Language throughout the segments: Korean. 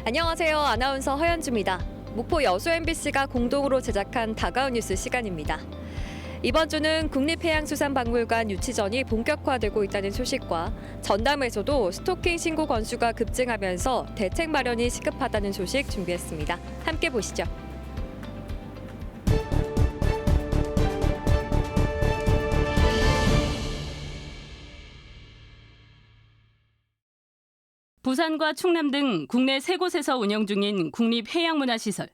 안녕하세요. 아나운서 허연주입니다. 목포 여수 MBC가 공동으로 제작한 다가온 뉴스 시간입니다. 이번 주는 국립해양수산박물관 유치전이 본격화되고 있다는 소식과 전남에서도 스토킹 신고 건수가 급증하면서 대책 마련이 시급하다는 소식 준비했습니다. 함께 보시죠. 부산과 충남 등 국내 3곳에서 운영 중인 국립해양문화시설.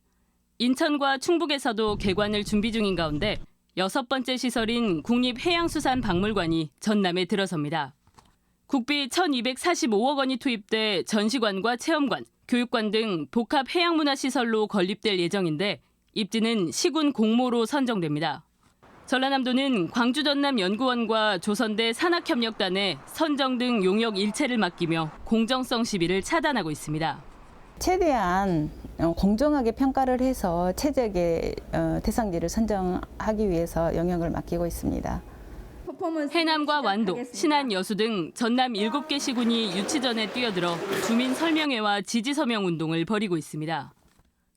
인천과 충북에서도 개관을 준비 중인 가운데 6번째 시설인 국립해양수산박물관이 전남에 들어섭니다. 국비 1,245억 원이 투입돼 전시관과 체험관, 교육관 등 복합해양문화시설로 건립될 예정인데 입지는 시군 공모로 선정됩니다. 전라남도는 광주전남연구원과 조선대 산학협력단에 선정 등 용역 일체를 맡기며 공정성 시비를 차단하고 있습니다. 최대한 공정하게 평가를 해서 최적의 대상지를 선정하기 위해서 영역을 맡기고 있습니다. 해남과 완도, 신안, 여수 등 전남 7개 시군이 유치전에 뛰어들어 주민 설명회와 지지 서명 운동을 벌이고 있습니다.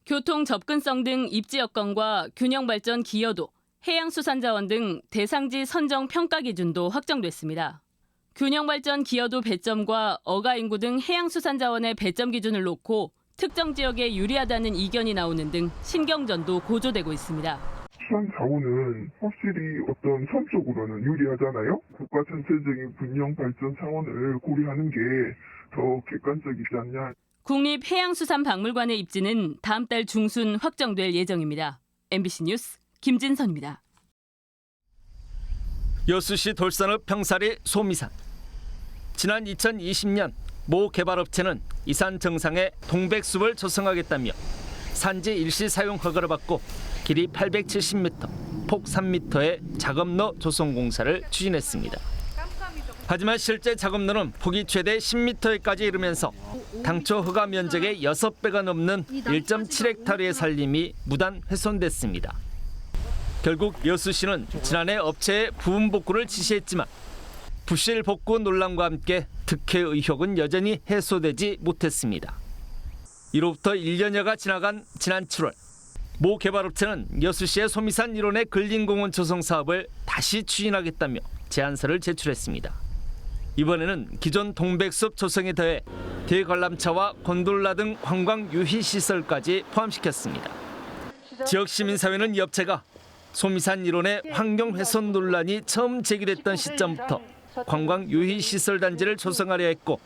교통 접근성 등 입지 여건과 균형 발전 기여도, 해양수산자원 등 대상지 선정 평가 기준도 확정됐습니다. 균형 발전 기여도 배점과 어가 인구 등 해양수산자원의 배점 기준을 놓고 특정 지역에 유리하다는 이견이 나오는 등 신경전도 고조되고 있습니다. 수산 자원은 확실히 어떤 선적으로는 유리하잖아요. 국가 전체적인 균형 발전 차원을 고려하는 게 더 객관적이지 않냐. 국립해양수산박물관의 입지는 다음 달 중순 확정될 예정입니다. MBC 뉴스 김진선입니다. 여수시 돌산읍 평사리 소미산. 지난 2020년 모 개발업체는 이 산 정상에 동백숲을 조성하겠다며 산지 일시 사용 허가를 받고 길이 870m, 폭 3m의 작업로 조성 공사를 추진했습니다. 하지만 실제 작업로는 폭이 최대 10m까지 이르면서 당초 허가 면적의 6배가 넘는 1.7헥타르의 산림이 무단 훼손됐습니다. 결국 여수시는 지난해 업체에 부분 복구를 지시했지만 부실 복구 논란과 함께 특혜 의혹은 여전히 해소되지 못했습니다. 이로부터 1년여가 지나간 지난 7월 모 개발업체는 여수시의 소미산 일원의 근린공원 조성 사업을 다시 추진하겠다며 제안서를 제출했습니다. 이번에는 기존 동백숲 조성에 더해 대관람차와 곤돌라 등 관광 유희 시설까지 포함시켰습니다. 지역 시민사회는 이 업체가 소미산 일원의 환경 훼손 논란이 처음 제기됐던 시점부터 관광 유희 시설 단지를 조성하려 했고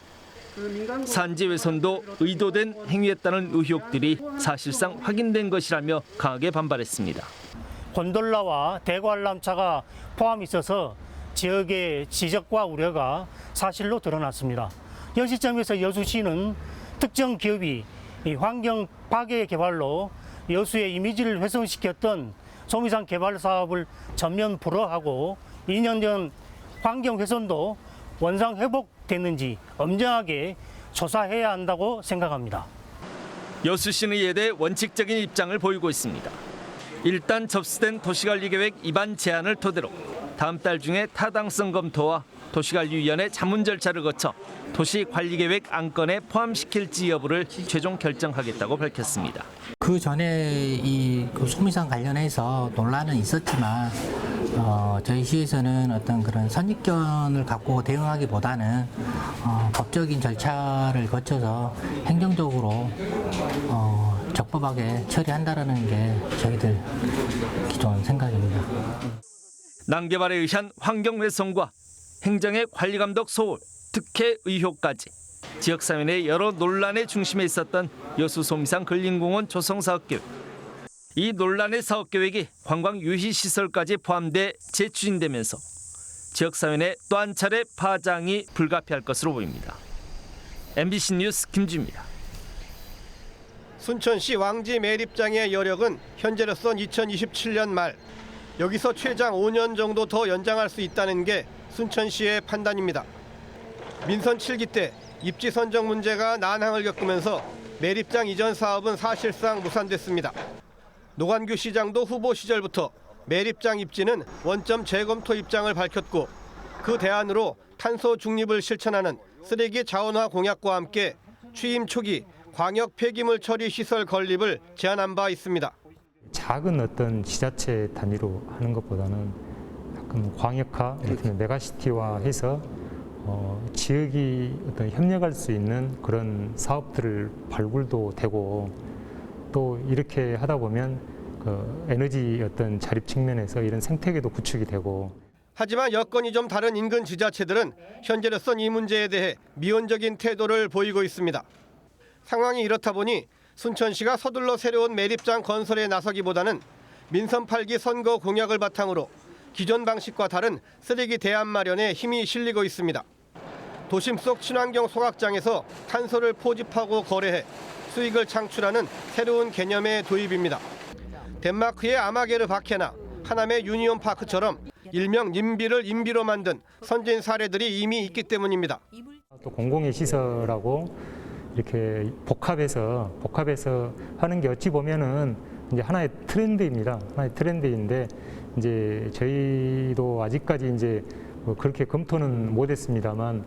산지 훼손도 의도된 행위였다는 의혹들이 사실상 확인된 것이라며 강하게 반발했습니다. 곤돌라와 대관람차가 포함 있어서 지역의 지적과 우려가 사실로 드러났습니다. 이 시점에서 여수시는 특정 기업이 이 환경 파괴 개발로 여수의 이미지를 훼손시켰던 소미산 개발 사업을 전면 불허하고 2년 전 환경 훼손도 원상 회복됐는지 엄정하게 조사해야 한다고 생각합니다. 여수시는 이에 대해 원칙적인 입장을 보이고 있습니다. 일단 접수된 도시관리계획 입안 제안을 토대로 다음 달 중에 타당성 검토와 도시관리위원회 자문 절차를 거쳐 도시관리계획 안건에 포함시킬지 여부를 최종 결정하겠다고 밝혔습니다. 그 전에 그 소미산 관련해서 논란은 있었지만 저희 시에서는 어떤 그런 선입견을 갖고 대응하기보다는 법적인 절차를 거쳐서 행정적으로 적법하게 처리한다라는 게 저희들 기존 생각입니다. 난개발에 의한 환경훼손과 행정의 관리감독 소홀, 특혜 의혹까지 지역사회 내 여러 논란의 중심에 있었던 여수 소미산 근린공원 조성 사업계획. 이 논란의 사업계획이 관광 유희시설까지 포함돼 재추진되면서 지역사회 내 또 한 차례 파장이 불가피할 것으로 보입니다. MBC 뉴스 김주입니다. 순천시 왕지 매립장의 여력은 현재로선 2027년 말, 여기서 최장 5년 정도 더 연장할 수 있다는 게 순천시의 판단입니다. 민선 7기 때 입지 선정 문제가 난항을 겪으면서 매립장 이전 사업은 사실상 무산됐습니다. 노관규 시장도 후보 시절부터 매립장 입지는 원점 재검토 입장을 밝혔고 그 대안으로 탄소 중립을 실천하는 쓰레기 자원화 공약과 함께 취임 초기 광역 폐기물 처리 시설 건립을 제안한 바 있습니다. 작은 어떤 지자체 단위로 하는 것보다는 약간 광역화, 메가시티화해서 지역이 어떤 협력할 수 있는 그런 사업들을 발굴도 되고 또 이렇게 하다 보면 그 에너지 어떤 자립 측면에서 이런 생태계도 구축이 되고. 하지만 여건이 좀 다른 인근 지자체들은 현재로선 이 문제에 대해 미온적인 태도를 보이고 있습니다. 상황이 이렇다 보니 순천시가 서둘러 새로운 매립장 건설에 나서기보다는 민선 8기 선거 공약을 바탕으로 기존 방식과 다른 쓰레기 대안 마련에 힘이 실리고 있습니다. 도심 속 친환경 소각장에서 탄소를 포집하고 거래해 수익을 창출하는 새로운 개념의 도입입니다. 덴마크의 아마게르 바케나 하남의 유니온 파크처럼 일명 님비를 인비로 만든 선진 사례들이 이미 있기 때문입니다. 또 공공의 시설하고 이렇게 복합해서 하는 게 어찌 보면은 이제 하나의 트렌드입니다. 하나의 트렌드인데 이제 저희도 아직까지 이제 그렇게 검토는 못했습니다만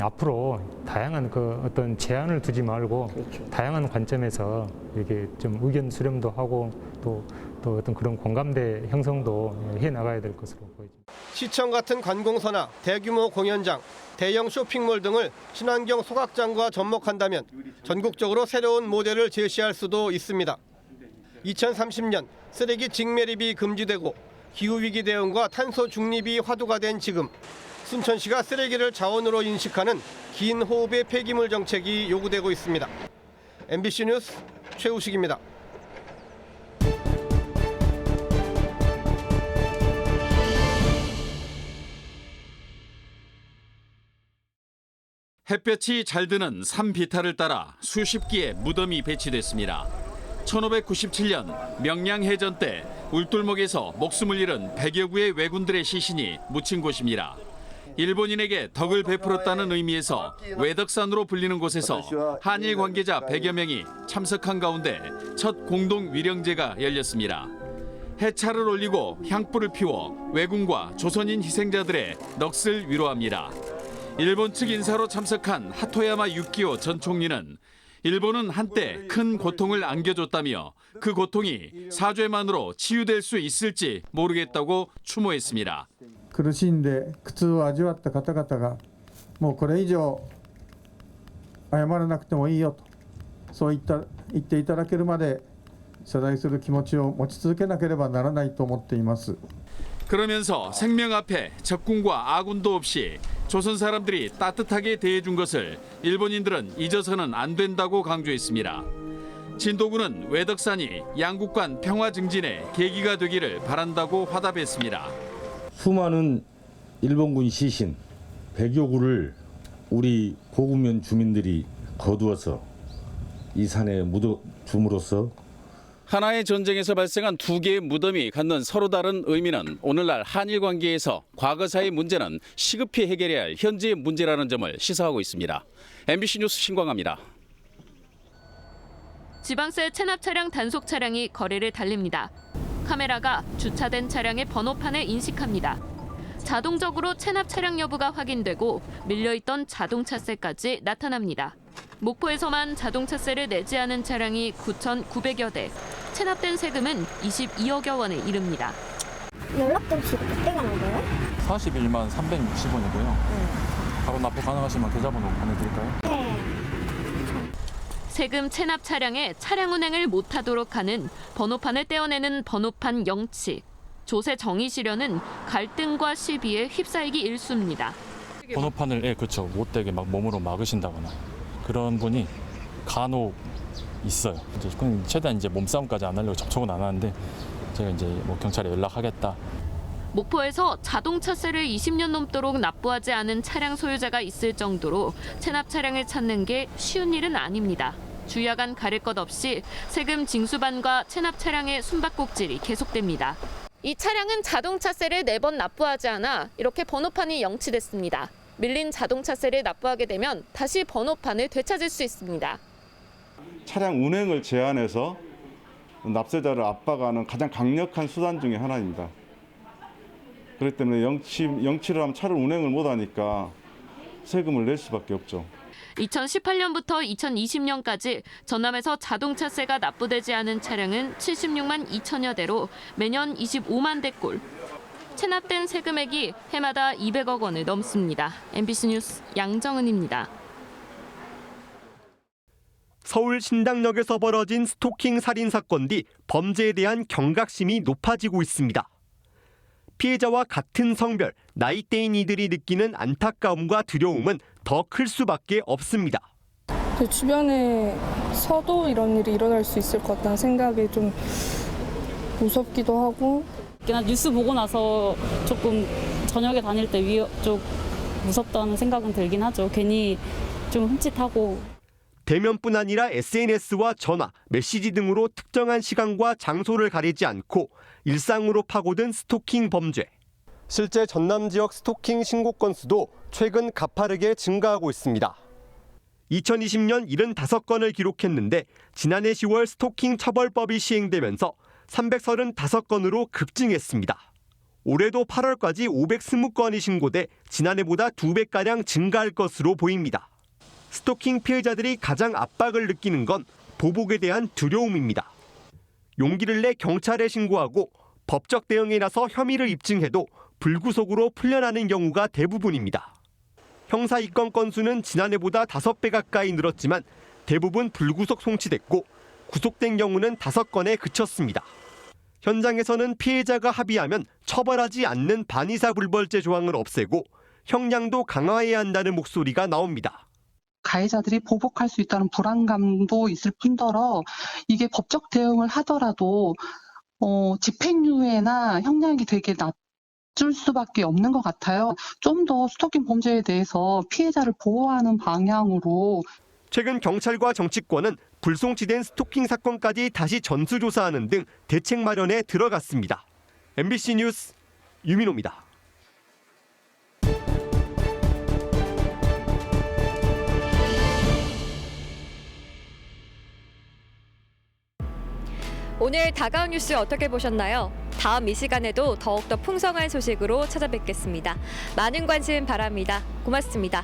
앞으로 다양한 그 어떤 제한을 두지 말고 다양한 관점에서 이렇게 좀 의견 수렴도 하고 또 어떤 그런 공감대 형성도 해 나가야 될 것으로 보입니다. 시청 같은 관공서나 대규모 공연장, 대형 쇼핑몰 등을 친환경 소각장과 접목한다면 전국적으로 새로운 모델을 제시할 수도 있습니다. 2030년 쓰레기 직매립이 금지되고 기후위기 대응과 탄소 중립이 화두가 된 지금 순천시가 쓰레기를 자원으로 인식하는 긴 호흡의 폐기물 정책이 요구되고 있습니다. MBC 뉴스 최우식입니다. 햇볕이 잘 드는 산비탈을 따라 수십 기의 무덤이 배치됐습니다. 1597년 명량해전 때 울돌목에서 목숨을 잃은 100여 구의 왜군들의 시신이 묻힌 곳입니다. 일본인에게 덕을 베풀었다는 의미에서 외덕산으로 불리는 곳에서 한일 관계자 100여 명이 참석한 가운데 첫 공동 위령제가 열렸습니다. 해차를 올리고 향불을 피워 왜군과 조선인 희생자들의 넋을 위로합니다. 일본 측 인사로 참석한 하토야마 유키오 전 총리는 일본은 한때 큰 고통을 안겨줬다며 그 고통이 사죄만으로 치유될 수 있을지 모르겠다고 추모했습니다. 苦しんで苦痛を味わった方々がもうこれ以上謝らなくてもいいよとそう言っていただけるまで謝罪する気持ちを持ち続けなければならないと思っています。 그러면서 생명 앞에 적군과 아군도 없이 조선 사람들이 따뜻하게 대해준 것을 일본인들은 잊어서는 안 된다고 강조했습니다. 진도군은 외덕산이 양국 간 평화 증진의 계기가 되기를 바란다고 화답했습니다. 수많은 일본군 시신 100여 구를 우리 고구면 주민들이 거두어서 이 산에 묻어줌으로써 하나의 전쟁에서 발생한 두 개의 무덤이 갖는 서로 다른 의미는 오늘날 한일 관계에서 과거사의 문제는 시급히 해결해야 할 현재의 문제라는 점을 시사하고 있습니다. MBC 뉴스 신광합니다. 지방세 체납 차량 단속 차량이 거리를 달립니다. 카메라가 주차된 차량의 번호판을 인식합니다. 자동적으로 체납 차량 여부가 확인되고 밀려있던 자동차세까지 나타납니다. 목포에서만 자동차세를 내지 않은 차량이 9,900여 대, 체납된 세금은 22억여 원에 이릅니다. 연락 좀 주고 그때 가는 거예요? 41만 360원이고요. 바로 납부 가능하시면 계좌번호 보내드릴까요? 네. 세금 체납 차량에 차량 운행을 못하도록 하는 번호판을 떼어내는 번호판 영치. 조세 정의 실현은 갈등과 시비에 휩싸이기 일쑤입니다. 번호판을 그렇죠. 못되게 막 몸으로 막으신다거나 그런 분이 간혹 있어요. 이제 최대한 이제 몸싸움까지 안 하려고 접촉은 안 하는데 제가 이제 뭐 경찰에 연락하겠다. 목포에서 자동차세를 20년 넘도록 납부하지 않은 차량 소유자가 있을 정도로 체납 차량을 찾는 게 쉬운 일은 아닙니다. 주야간 가릴 것 없이 세금 징수반과 체납 차량의 숨바꼭질이 계속됩니다. 이 차량은 자동차세를 4번 납부하지 않아 이렇게 번호판이 영치됐습니다. 밀린 자동차세를 납부하게 되면 다시 번호판을 되찾을 수 있습니다. 차량 운행을 제한해서 납세자를 압박하는 가장 강력한 수단 중에 하나입니다. 그렇기 때문에 영치를 하면 차를 운행을 못하니까 세금을 낼 수밖에 없죠. 2018년부터 2020년까지 전남에서 자동차세가 납부되지 않은 차량은 76만 2천여 대로 매년 25만 대꼴. 체납된 세금액이 해마다 200억 원을 넘습니다. MBC 뉴스 양정은입니다. 서울 신당역에서 벌어진 스토킹 살인 사건 뒤 범죄에 대한 경각심이 높아지고 있습니다. 피해자와 같은 성별, 나이대인 이들이 느끼는 안타까움과 두려움은 더 클 수밖에 없습니다. 주변에서도 이런 일이 일어날 수 있을 것 같다는 생각이 좀 무섭기도 하고. 뉴스 보고 나서 조금 저녁에 다닐 때 좀 무섭다는 생각은 들긴 하죠. 괜히 좀 흠칫하고. 대면뿐 아니라 SNS와 전화, 메시지 등으로 특정한 시간과 장소를 가리지 않고 일상으로 파고든 스토킹 범죄. 실제 전남 지역 스토킹 신고 건수도 최근 가파르게 증가하고 있습니다. 2020년 75건을 기록했는데 지난해 10월 스토킹 처벌법이 시행되면서 335건으로 급증했습니다. 올해도 8월까지 520건이 신고돼 지난해보다 2배가량 증가할 것으로 보입니다. 스토킹 피해자들이 가장 압박을 느끼는 건 보복에 대한 두려움입니다. 용기를 내 경찰에 신고하고 법적 대응에 나서 혐의를 입증해도 불구속으로 풀려나는 경우가 대부분입니다. 형사 입건 건수는 지난해보다 5배 가까이 늘었지만 대부분 불구속 송치됐고 구속된 경우는 5건에 그쳤습니다. 현장에서는 피해자가 합의하면 처벌하지 않는 반의사 불벌죄 조항을 없애고 형량도 강화해야 한다는 목소리가 나옵니다. 가해자들이 보복할 수 있다는 불안감도 있을 뿐더러 이게 법적 대응을 하더라도 집행유예나 형량이 되게 낮을 수밖에 없는 것 같아요. 좀 더 스토킹 범죄에 대해서 피해자를 보호하는 방향으로. 최근 경찰과 정치권은 불송치된 스토킹 사건까지 다시 전수조사하는 등 대책 마련에 들어갔습니다. MBC 뉴스 유민호입니다. 오늘 다가온 뉴스 어떻게 보셨나요? 다음 이 시간에도 더욱더 풍성한 소식으로 찾아뵙겠습니다. 많은 관심 바랍니다. 고맙습니다.